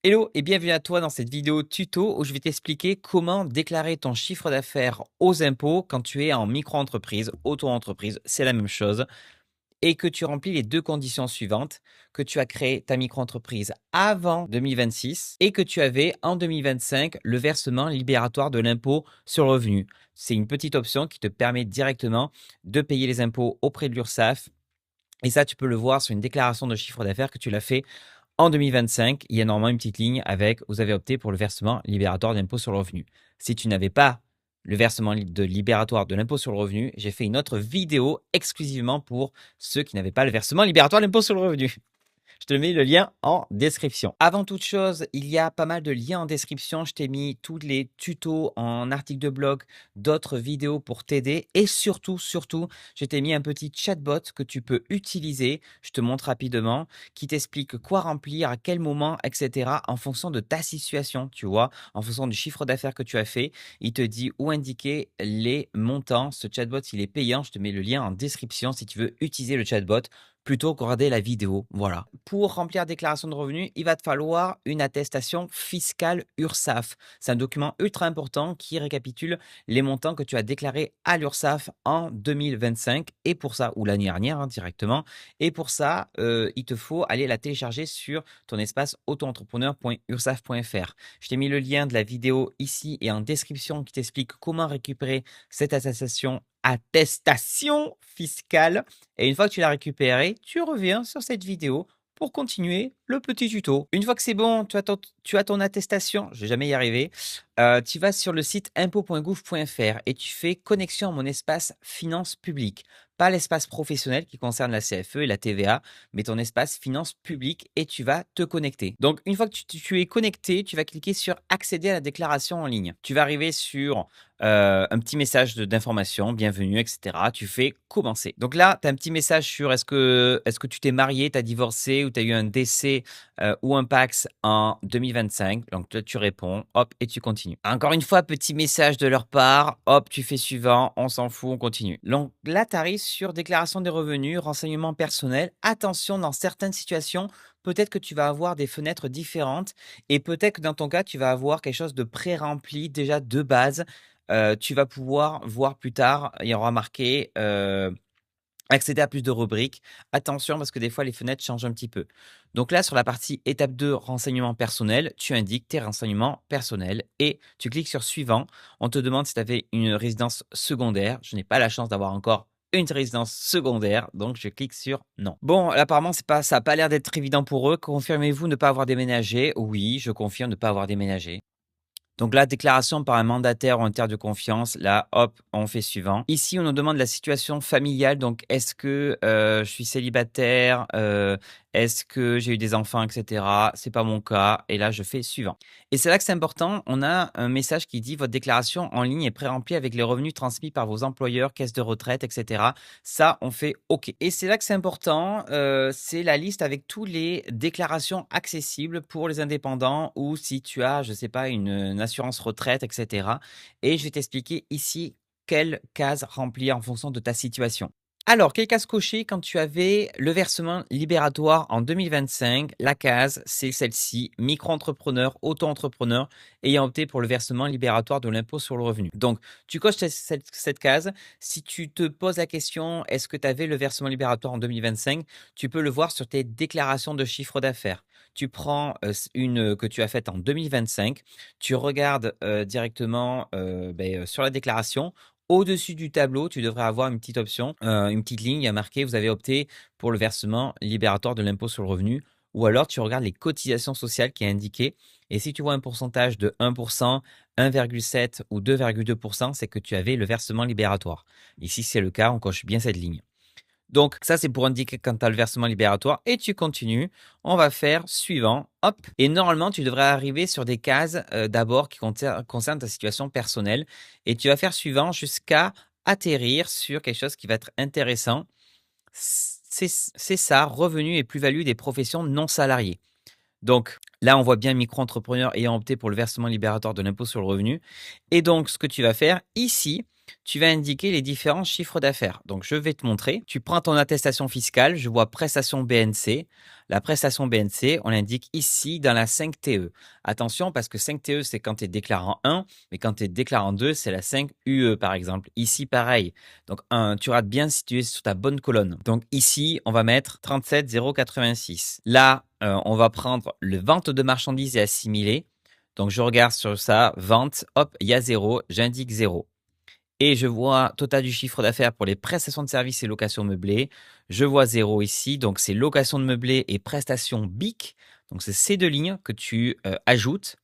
Hello et bienvenue à toi dans cette vidéo tuto où je vais t'expliquer comment déclarer ton chiffre d'affaires aux impôts quand tu es en micro-entreprise, auto-entreprise, c'est la même chose, et que tu remplis les deux conditions suivantes, que tu as créé ta micro-entreprise avant 2026 et que tu avais en 2025 le versement libératoire de l'impôt sur le revenu. C'est une petite option qui te permet directement de payer les impôts auprès de l'URSSAF et ça, tu peux le voir sur une déclaration de chiffre d'affaires que tu l'as fait en 2025, il y a normalement une petite ligne avec vous avez opté pour le versement libératoire d'impôt sur le revenu. Si tu n'avais pas le versement libératoire de l'impôt sur le revenu, j'ai fait une autre vidéo exclusivement pour ceux qui n'avaient pas le versement libératoire de l'impôt sur le revenu. Je te mets le lien en description. Avant toute chose, il y a pas mal de liens en description. Je t'ai mis tous les tutos en articles de blog, d'autres vidéos pour t'aider. Et surtout, je t'ai mis un petit chatbot que tu peux utiliser. Je te montre rapidement, qui t'explique quoi remplir, à quel moment, etc. en fonction de ta situation, tu vois, en fonction du chiffre d'affaires que tu as fait. Il te dit où indiquer les montants. Ce chatbot, il est payant. Je te mets le lien en description si tu veux utiliser le chatbot plutôt que regarder la vidéo. Voilà. Pour remplir déclaration de revenus, il va te falloir une attestation fiscale URSSAF. C'est un document ultra important qui récapitule les montants que tu as déclarés à l'URSSAF en 2025 et pour ça, ou l'année dernière directement. Et pour ça, il te faut aller la télécharger sur ton espace auto-entrepreneur.ursaf.fr. Je t'ai mis le lien de la vidéo ici et en description qui t'explique comment récupérer cette attestation fiscale. Et une fois que tu l'as récupéré, tu reviens sur cette vidéo pour continuer le petit tuto. Une fois que c'est bon, tu as ton attestation, je vais jamais y arriver, tu vas sur le site impôts.gouv.fr et tu fais connexion à mon espace finances publiques. Pas l'espace professionnel qui concerne la CFE et la TVA, mais ton espace finances publiques et tu vas te connecter. Donc, une fois que tu es connecté, tu vas cliquer sur accéder à la déclaration en ligne. Tu vas arriver sur un petit message d'information, bienvenue, etc. Tu fais commencer. Donc là, tu as un petit message sur est-ce que tu t'es marié, tu as divorcé ou tu as eu un décès ou un Pacs en 2025. Donc là, tu réponds, hop, et tu continues. Encore une fois, petit message de leur part, hop, tu fais suivant, on s'en fout, on continue. Donc là, tu arrives sur déclaration des revenus, renseignements personnels. Attention, dans certaines situations, peut-être que tu vas avoir des fenêtres différentes et peut-être que dans ton cas, tu vas avoir quelque chose de pré-rempli déjà de base. Tu vas pouvoir voir plus tard, il y aura marqué accéder à plus de rubriques. Attention parce que des fois les fenêtres changent un petit peu. Donc là, sur la partie étape 2, renseignements personnels, tu indiques tes renseignements personnels et tu cliques sur suivant. On te demande si tu avais une résidence secondaire. Je n'ai pas la chance d'avoir encore une résidence secondaire, donc je clique sur non. Bon, là, apparemment, ça n'a pas l'air d'être évident pour eux. Confirmez-vous ne pas avoir déménagé? Oui, je confirme ne pas avoir déménagé. Donc la déclaration par un mandataire ou un tiers de confiance, là, hop, on fait suivant. Ici, on nous demande la situation familiale. Donc, est-ce que je suis célibataire? Est-ce que j'ai eu des enfants, etc. C'est pas mon cas. Et là, je fais suivant. Et c'est là que c'est important. On a un message qui dit votre déclaration en ligne est pré-remplie avec les revenus transmis par vos employeurs, caisse de retraite, etc. Ça, on fait OK. Et c'est là que c'est important. C'est la liste avec tous les déclarations accessibles pour les indépendants ou si tu as, je sais pas, une assurance retraite, etc. Et je vais t'expliquer ici quelle case remplir en fonction de ta situation. Alors, quelle case cocher quand tu avais le versement libératoire en 2025? La case, c'est celle-ci, micro-entrepreneur, auto-entrepreneur, ayant opté pour le versement libératoire de l'impôt sur le revenu. Donc, tu coches cette case. Si tu te poses la question, est-ce que tu avais le versement libératoire en 2025? Tu peux le voir sur tes déclarations de chiffre d'affaires. Tu prends une que tu as faite en 2025, tu regardes directement sur la déclaration. Au-dessus du tableau, tu devrais avoir une petite option, une petite ligne, il y a marqué vous avez opté pour le versement libératoire de l'impôt sur le revenu. Ou alors tu regardes les cotisations sociales qui est indiqué. Et si tu vois un pourcentage de 1%, 1,7 ou 2,2%, c'est que tu avais le versement libératoire. Ici, c'est le cas, on coche bien cette ligne. Donc, ça, c'est pour indiquer quand tu as le versement libératoire et tu continues. On va faire suivant. Hop. Et normalement, tu devrais arriver sur des cases d'abord qui concernent ta situation personnelle et tu vas faire suivant jusqu'à atterrir sur quelque chose qui va être intéressant. C'est ça, revenus et plus-value des professions non salariées. Donc là, on voit bien micro-entrepreneur ayant opté pour le versement libératoire de l'impôt sur le revenu. Et donc, ce que tu vas faire ici, tu vas indiquer les différents chiffres d'affaires. Donc, je vais te montrer. Tu prends ton attestation fiscale, je vois prestation BNC. La prestation BNC, on l'indique ici dans la 5TE. Attention, parce que 5TE, c'est quand tu es déclarant 1, mais quand tu es déclarant 2, c'est la 5UE, par exemple. Ici, pareil. Donc, tu rates bien si tu es sur ta bonne colonne. Donc, ici, on va mettre 37 086. Là, on va prendre le vente de marchandises et assimilées. Donc, je regarde sur ça, vente, hop, il y a 0, j'indique 0. Et je vois total du chiffre d'affaires pour les prestations de services et locations meublées. Je vois 0 ici, donc c'est location de meublés et prestations BIC. Donc c'est ces 2 lignes que tu ajoutes.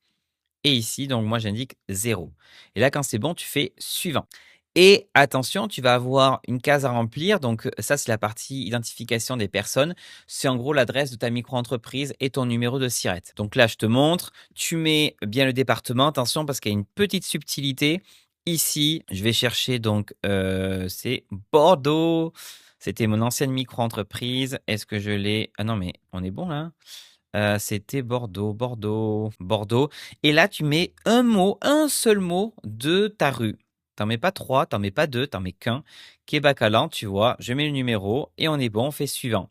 Et ici, donc moi j'indique 0. Et là, quand c'est bon, tu fais suivant. Et attention, tu vas avoir une case à remplir. Donc ça, c'est la partie identification des personnes. C'est en gros l'adresse de ta micro-entreprise et ton numéro de SIRET. Donc là, je te montre. Tu mets bien le département. Attention parce qu'il y a une petite subtilité. Ici, je vais chercher donc c'est Bordeaux. C'était mon ancienne micro-entreprise. Est-ce que je l'ai? Ah non, mais on est bon là. C'était Bordeaux, Bordeaux, Bordeaux. Et là, tu mets un mot, un seul mot de ta rue. T'en mets pas 3, t'en mets pas 2, t'en mets qu'un. Québec-Calan, tu vois, je mets le numéro et on est bon, on fait suivant.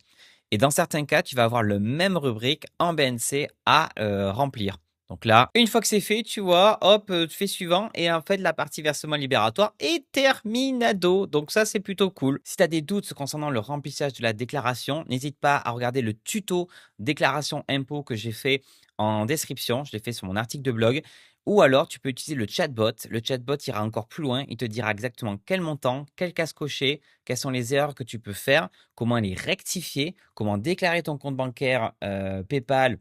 Et dans certains cas, tu vas avoir le même rubrique en BNC à remplir. Donc là, une fois que c'est fait, tu vois, hop, tu fais suivant et en fait, la partie versement libératoire est terminado. Donc ça, c'est plutôt cool. Si tu as des doutes concernant le remplissage de la déclaration, n'hésite pas à regarder le tuto déclaration impôt que j'ai fait en description. Je l'ai fait sur mon article de blog. Ou alors, tu peux utiliser le chatbot. Le chatbot ira encore plus loin. Il te dira exactement quel montant, quelle case cocher, quelles sont les erreurs que tu peux faire, comment les rectifier, comment déclarer ton compte bancaire PayPal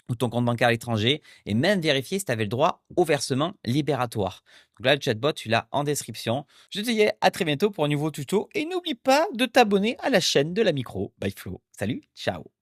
ou ton compte bancaire à l'étranger et même vérifier si tu avais le droit au versement libératoire. Donc là, le chatbot, tu l'as en description. Je te dis à très bientôt pour un nouveau tuto et n'oublie pas de t'abonner à la chaîne de la micro by Flo. Salut, ciao.